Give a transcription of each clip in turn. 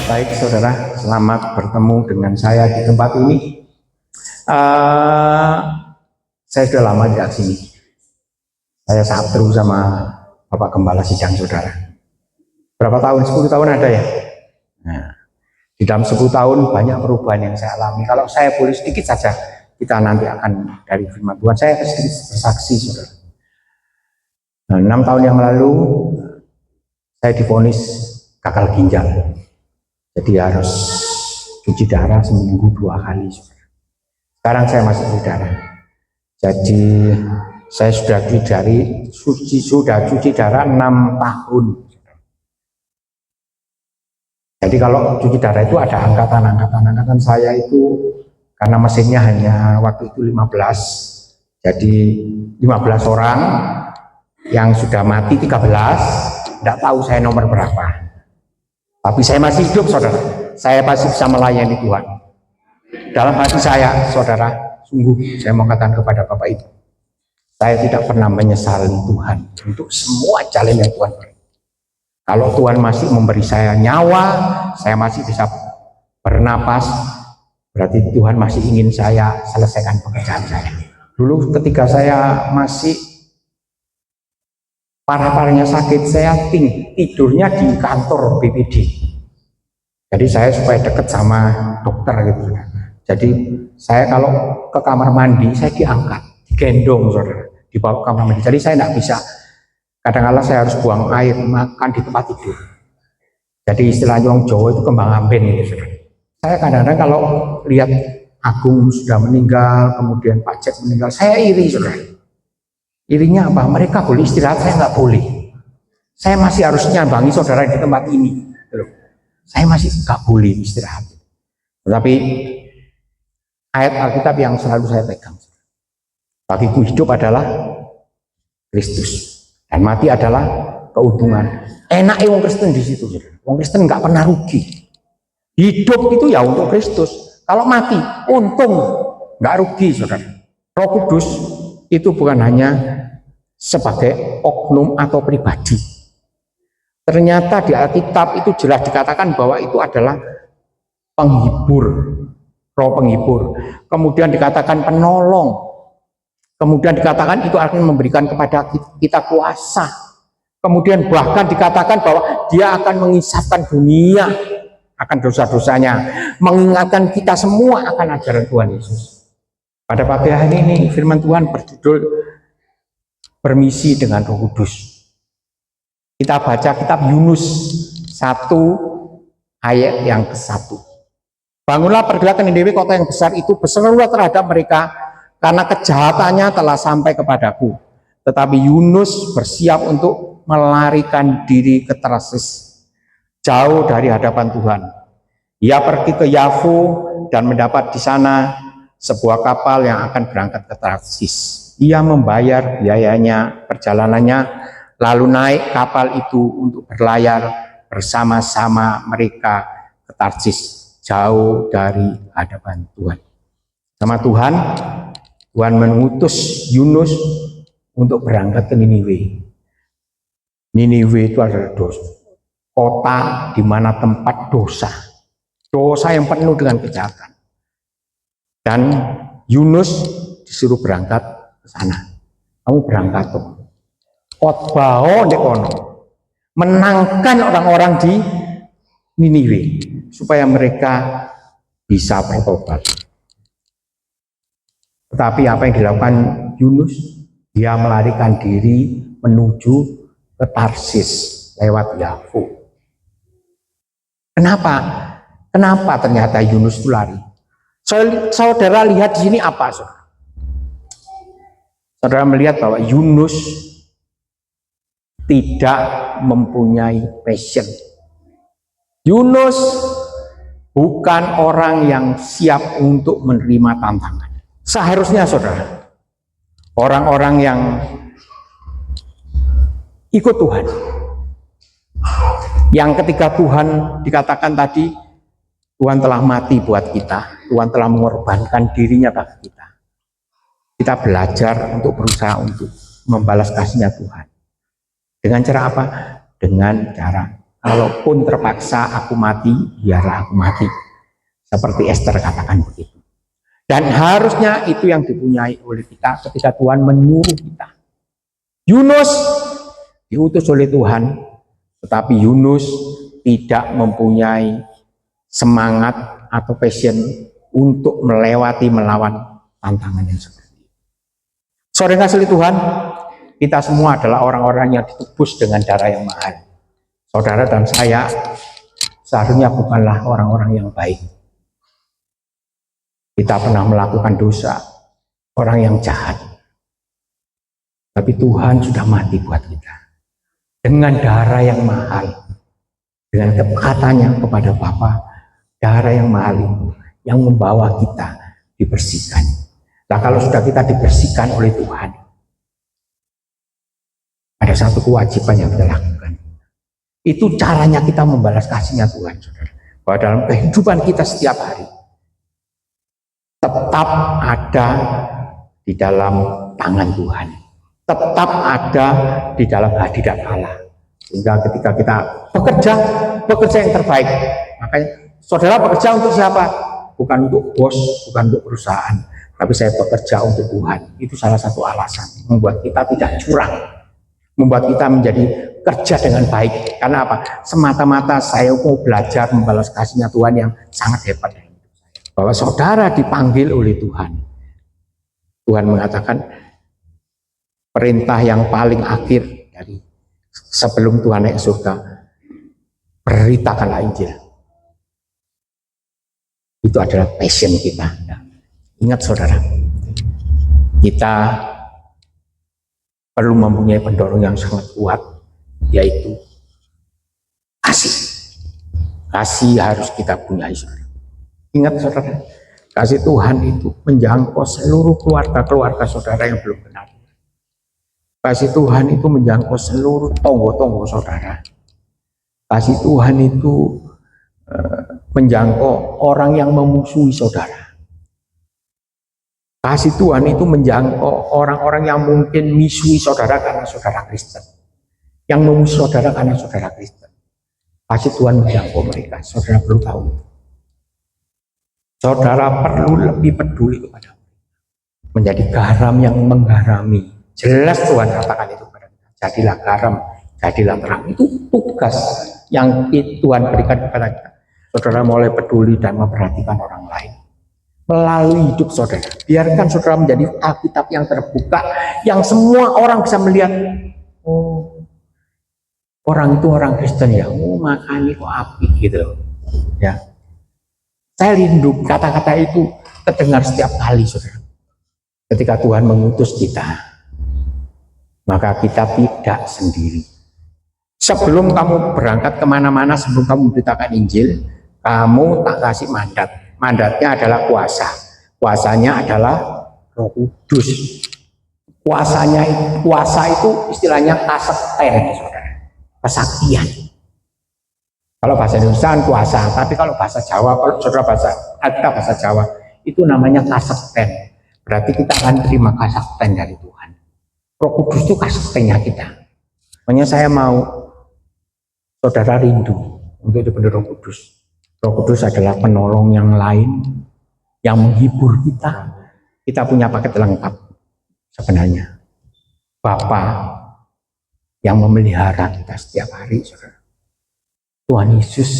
Baik saudara, selamat bertemu dengan saya di tempat ini. Saya sudah lama di sini. Saya satru sama Bapak Gembala Sidang saudara. Berapa tahun? 10 tahun ada ya? Nah, di dalam 10 tahun banyak perubahan yang saya alami. Kalau saya boleh sedikit saja, kita nanti akan dari firman Tuhan. Saya sedikit bersaksi saudara. Nah, 6 tahun yang lalu saya divonis gagal ginjal. Jadi harus cuci darah seminggu 2 kali. Sekarang saya masih cuci darah. Jadi saya sudah cuci darah 6 tahun. Jadi kalau cuci darah itu ada angkatan saya itu karena mesinnya hanya waktu itu 15. Jadi 15 orang yang sudah mati 13, tidak tahu saya nomor berapa. Tapi saya masih hidup saudara, saya masih bisa melayani Tuhan. Dalam hati saya saudara, sungguh saya mau katakan kepada Bapak Ibu, saya tidak pernah menyesali Tuhan untuk semua jalan yang Tuhan beri. Kalau Tuhan masih memberi saya nyawa, saya masih bisa bernapas, berarti Tuhan masih ingin saya selesaikan pekerjaan saya. Dulu ketika saya masih parah-parahnya sakit, saya tidurnya di kantor BPD. Jadi saya supaya dekat sama dokter gitu. Jadi saya kalau ke kamar mandi, saya diangkat, digendong saudara, dibawa ke kamar mandi. Jadi saya tidak bisa, kadang-kadang saya harus buang air, makan di tempat tidur. Jadi istilahnya orang Jawa itu kembang ambing gitu saudara. Saya kadang-kadang kalau lihat Agung sudah meninggal, kemudian Pak Jack meninggal, saya iri saudara. Irinya apa? Mereka boleh istirahat, saya nggak boleh. Saya masih harus nyambangi saudara di tempat ini. Saya masih nggak boleh istirahat. Tetapi ayat Alkitab yang selalu saya pegang, bagiku hidup adalah Kristus dan mati adalah keuntungan. Enaknya orang Kristen di situ. Orang Kristen nggak pernah rugi. Hidup itu ya untuk Kristus. Kalau mati, untung, nggak rugi saudara. Roh Kudus itu bukan hanya sebagai oknum atau pribadi. Ternyata di Alkitab itu jelas dikatakan bahwa itu adalah penghibur, roh penghibur. Kemudian dikatakan penolong. Kemudian dikatakan itu akan memberikan kepada kita kuasa. Kemudian bahkan dikatakan bahwa dia akan mengisapkan dunia akan dosa-dosanya, mengingatkan kita semua akan ajaran Tuhan Yesus. Pada pagi hari ini firman Tuhan berjudul Bermisi dengan Roh Kudus. Kita baca kitab Yunus 1 ayat yang ke-1. Bangunlah, pergilah ke Niniwe, kota yang besar itu, berserulah terhadap mereka karena kejahatannya telah sampai kepadaku. Tetapi Yunus bersiap untuk melarikan diri ke Tarsis, jauh dari hadapan Tuhan. Ia pergi ke Yafu dan mendapat di sana sebuah kapal yang akan berangkat ke Tarsis. Ia membayar biayanya, perjalanannya, lalu naik kapal itu untuk berlayar bersama-sama mereka ke Tarsis, jauh dari hadapan Tuhan. Sama Tuhan, Tuhan mengutus Yunus untuk berangkat ke Niniwe. Niniwe itu adalah dosa, kota di mana tempat dosa yang penuh dengan kejahatan. Dan Yunus disuruh berangkat ke sana. Kamu berangkat tuh. Khotbah di kono, menangkan orang-orang di Niniwe supaya mereka bisa bertobat. Tetapi apa yang dilakukan Yunus? Dia melarikan diri menuju ke Tarsis lewat Yafu. Kenapa? Kenapa ternyata Yunus itu lari? Saudara lihat di sini apa, saudara? Saudara melihat bahwa Yunus tidak mempunyai passion. Yunus bukan orang yang siap untuk menerima tantangan. Seharusnya saudara, orang-orang yang ikut Tuhan, yang ketika Tuhan dikatakan tadi, Tuhan telah mati buat kita, Tuhan telah mengorbankan dirinya bagi kita. Kita belajar untuk berusaha untuk membalas kasihnya Tuhan. Dengan cara apa? Dengan cara kalaupun terpaksa aku mati, biarlah aku mati. Seperti Esther katakan begitu. Dan harusnya itu yang dipunyai oleh kita ketika Tuhan menyuruh kita. Yunus diutus oleh Tuhan, tetapi Yunus tidak mempunyai semangat atau passion untuk melawan tantangan yang seperti itu. Saudara kasih Tuhan, kita semua adalah orang-orang yang ditebus dengan darah yang mahal. Saudara dan saya seharusnya bukanlah orang-orang yang baik. Kita pernah melakukan dosa, orang yang jahat. Tapi Tuhan sudah mati buat kita. Dengan darah yang mahal. Dengan kata-Nya kepada Bapa, darah yang mahal itu yang membawa kita dibersihkan. Nah, kalau sudah kita dibersihkan oleh Tuhan, ada satu kewajiban yang kita lakukan. Itu caranya kita membalas kasih-Nya Tuhan, saudara. Bahwa dalam kehidupan kita setiap hari, tetap ada di dalam tangan Tuhan, tetap ada di dalam hadirat Allah. Sehingga ketika kita bekerja yang terbaik, makanya saudara bekerja untuk siapa? Bukan untuk bos, bukan untuk perusahaan, tapi saya bekerja untuk Tuhan. Itu salah satu alasan membuat kita tidak curang, membuat kita menjadi kerja dengan baik. Karena apa? Semata-mata saya mau belajar membalas kasih-Nya Tuhan yang sangat hebat. Bahwa saudara dipanggil oleh Tuhan. Tuhan mengatakan perintah yang paling akhir dari sebelum Tuhan naik surga, beritakanlah Injil. Itu adalah passion kita. Nah, ingat saudara, kita perlu mempunyai pendorong yang sangat kuat, yaitu kasih. Kasih harus kita punyai, saudara. Ingat saudara, kasih Tuhan itu menjangkau seluruh keluarga saudara yang belum kenal. Kasih Tuhan itu menjangkau seluruh tonggo-tonggo saudara. Kasih Tuhan itu menjangkau orang yang memusuhi saudara. Kasih Tuhan itu menjangkau orang-orang yang mungkin misuhi saudara karena saudara Kristen. Yang memusuhi saudara karena saudara Kristen. Kasih Tuhan menjangkau mereka. Saudara perlu tahu. Saudara perlu lebih peduli kepada menjadi garam yang menggarami. Jelas Tuhan katakan itu kepada kita. Jadilah garam, jadilah terang. Itu tugas yang Tuhan berikan kepada kita. Saudara mulai peduli dan memperhatikan orang lain melalui hidup saudara. Biarkan saudara menjadi Alkitab yang terbuka, yang semua orang bisa melihat. Oh, orang itu orang Kristen ya. Oh, makanya kok api gitu. Ya. Saya rindu kata-kata itu terdengar setiap kali, saudara. Ketika Tuhan mengutus kita, maka kita tidak sendiri. Sebelum kamu berangkat kemana-mana, sebelum kamu memberitakan Injil, kamu tak kasih mandat. Mandatnya adalah kuasa. Kuasanya adalah Roh Kudus. Kuasa itu istilahnya kasekten, saudara. Kesaktian. Kalau bahasa Indonesia kuasa, tapi kalau bahasa Jawa, kalau saudara bahasa Jawa, itu namanya kasekten. Berarti kita akan terima kasekten dari Tuhan. Roh Kudus itu kasektennya kita. Makanya saya mau saudara rindu untuk dipenuhi Roh Kudus. Roh Kudus adalah penolong yang lain, yang menghibur kita. Kita punya paket lengkap sebenarnya. Bapa yang memelihara kita setiap hari, saudara. Tuhan Yesus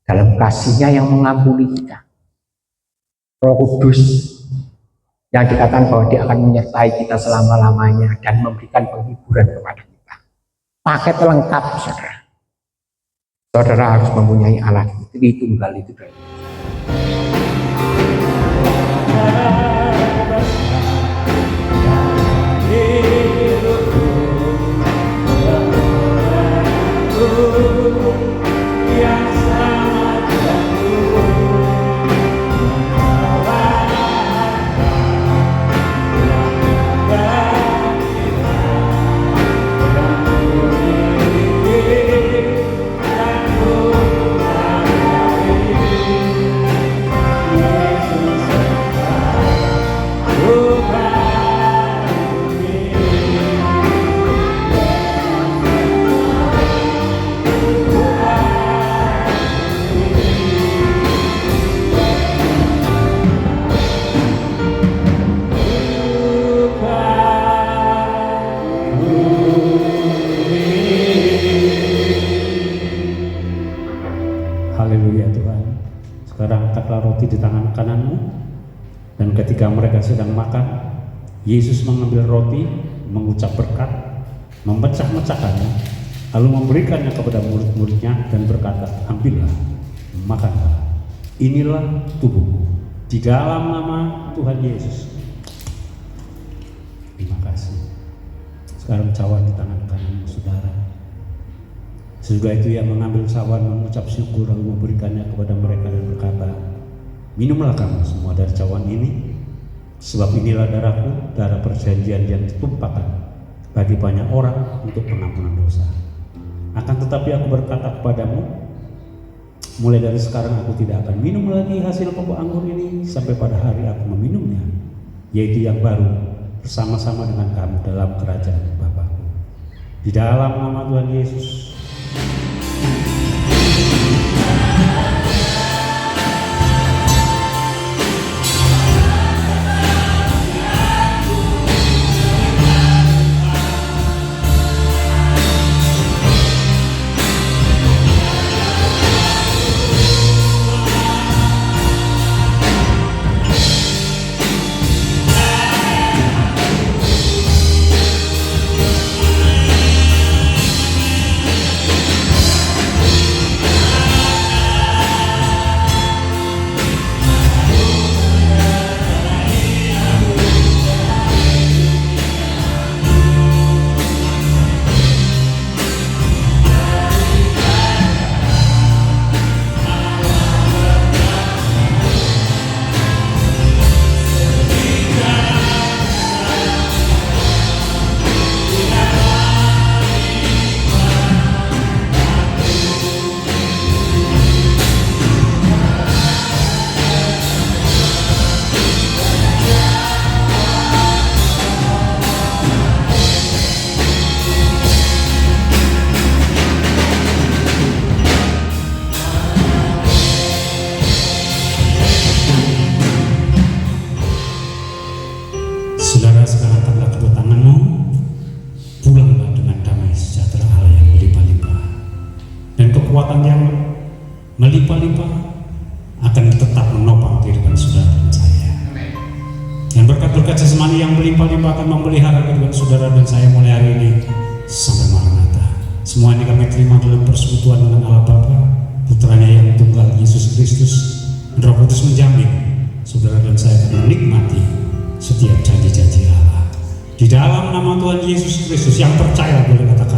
dalam kasih-Nya yang mengampuni kita. Roh Kudus yang dikatakan bahwa Dia akan menyertai kita selama-lamanya dan memberikan penghiburan kepada kita. Paket lengkap, saudara. Saudara harus mempunyai Allah Tritunggal itu. Sekarang angkatlah roti di tangan kananmu. Dan ketika mereka sedang makan, Yesus mengambil roti, mengucap berkat, memecah-mecahkannya, lalu memberikannya kepada murid-muridnya dan berkata, ambillah, makanlah, inilah tubuhku. Di dalam nama Tuhan Yesus. Terima kasih. Sekarang cawan di tangan kananmu, saudara. Sesudah itu ia mengambil cawan, mengucap syukur, lalu memberikannya kepada mereka dan berkata, minumlah kamu semua dari cawan ini, sebab inilah darahku, darah perjanjian yang ditumpahkan bagi banyak orang untuk pengampunan dosa. Akan tetapi aku berkata kepadamu, mulai dari sekarang aku tidak akan minum lagi hasil pokok anggur ini sampai pada hari aku meminumnya, yaitu yang baru bersama-sama dengan kamu dalam kerajaan Bapa-Ku. Di dalam nama Tuhan Yesus. Saudara, sekarang angkatlah kedua tanganmu, pulanglah dengan damai sejahtera Allah yang melimpah-limpah, dan kekuatan yang melimpah-limpah akan tetap menopang kehidupan saudara dan saya. Dan berkat-berkat jasmani yang melimpah-limpah akan memelihara kehidupan saudara dan saya mulai hari ini sampai Maranatha. Semua ini kami terima dalam persekutuan dengan Allah Bapa, Putranya yang tunggal Yesus Kristus, dan Roh Kudus menjamin saudara dan saya akan menikmati setiap janji-janji Allah. Di dalam nama Tuhan Yesus Kristus, yang percaya boleh katakan